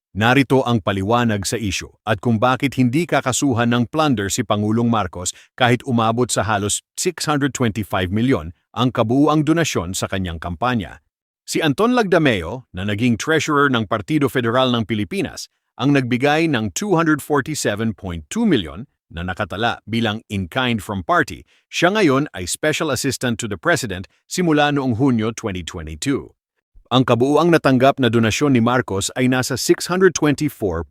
Narito ang paliwanag sa isyu at kung bakit hindi kakasuhan ng plunder si Pangulong Marcos kahit umabot sa halos 625 milyon ang kabuuang donasyon sa kanyang kampanya. Si Anton Lagdameo, na naging treasurer ng Partido Federal ng Pilipinas, ang nagbigay ng 247.2 milyon na nakatala bilang in-kind from party. Siya ngayon ay Special Assistant to the President simula noong Hunyo 2022. Ang kabuuang natanggap na donasyon ni Marcos ay nasa 624.7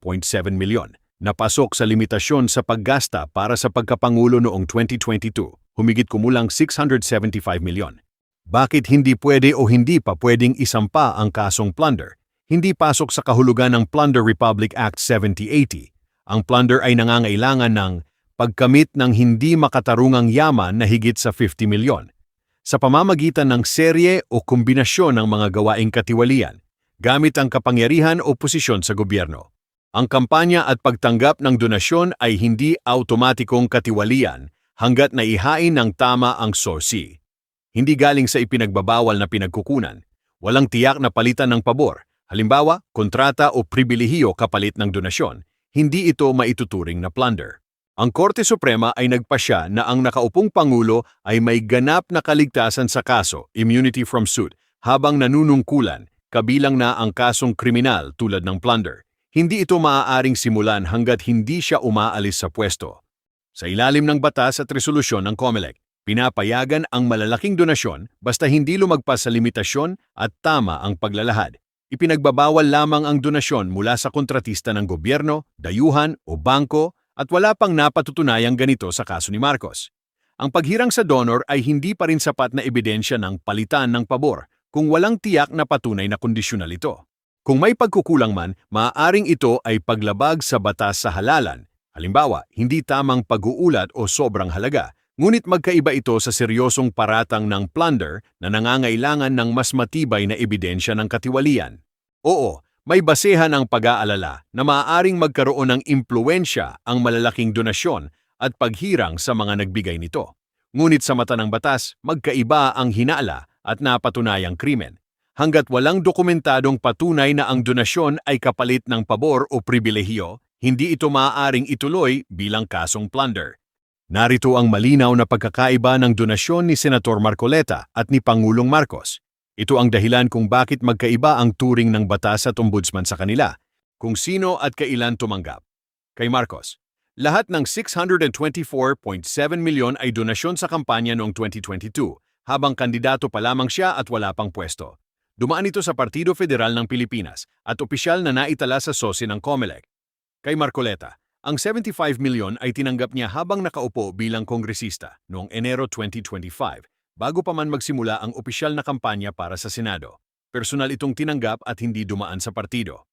milyon, napasok sa limitasyon sa paggasta para sa pagkapangulo noong 2022, humigit kumulang 675 milyon. Bakit hindi pwede o hindi pa pwedeng isampa ang kasong plunder? Hindi pasok sa kahulugan ng Plunder Republic Act 7080. Ang plunder ay nangangailangan ng pagkamit ng hindi makatarungang yaman na higit sa 50 milyon. Sa pamamagitan ng serye o kombinasyon ng mga gawaing katiwalian, gamit ang kapangyarihan o posisyon sa gobyerno. Ang kampanya at pagtanggap ng donasyon ay hindi automatikong katiwalian hanggat naihain ng tama ang source. Hindi galing sa ipinagbabawal na pinagkukunan. Walang tiyak na palitan ng pabor, halimbawa, kontrata o pribilehiyo kapalit ng donasyon. Hindi ito maituturing na plunder. Ang Korte Suprema ay nagpasya na ang nakaupong Pangulo ay may ganap na kaligtasan sa kaso, immunity from suit, habang nanunungkulan, kabilang na ang kasong kriminal tulad ng plunder. Hindi ito maaaring simulan hanggat hindi siya umaalis sa pwesto. Sa ilalim ng batas at resolusyon ng COMELEC, pinapayagan ang malalaking donasyon basta hindi lumagpas sa limitasyon at tama ang paglalahad. Ipinagbabawal lamang ang donasyon mula sa kontratista ng gobyerno, dayuhan o bangko, at wala pang napatutunayang ganito sa kaso ni Marcos. Ang paghirang sa donor ay hindi pa rin sapat na ebidensya ng palitan ng pabor kung walang tiyak na patunay na kondisyonal ito. Kung may pagkukulang man, maaaring ito ay paglabag sa batas sa halalan. Halimbawa, hindi tamang pag-uulat o sobrang halaga, ngunit magkaiba ito sa seryosong paratang ng plunder na nangangailangan ng mas matibay na ebidensya ng katiwalian. Oo, may basehan ang pag-aalala na maaaring magkaroon ng impluwensya ang malalaking donasyon at paghirang sa mga nagbigay nito. Ngunit sa mata ng batas, magkaiba ang hinala at napatunayang krimen. Hanggat walang dokumentadong patunay na ang donasyon ay kapalit ng pabor o pribilehiyo, hindi ito maaaring ituloy bilang kasong plunder. Narito ang malinaw na pagkakaiba ng donasyon ni Senator Marcoleta at ni Pangulong Marcos. Ito ang dahilan kung bakit magkaiba ang turing ng batas at ombudsman sa kanila, kung sino at kailan tumanggap. Kay Marcos, lahat ng 624.7 milyon ay donasyon sa kampanya noong 2022, habang kandidato pa lamang siya at wala pang pwesto. Dumaan ito sa Partido Federal ng Pilipinas at opisyal na naitala sa SOSI ng COMELEC. Kay Marcoleta, ang 75 milyon ay tinanggap niya habang nakaupo bilang kongresista noong Enero 2025, bago pa man magsimula ang opisyal na kampanya para sa Senado. Personal itong tinanggap at hindi dumaan sa partido.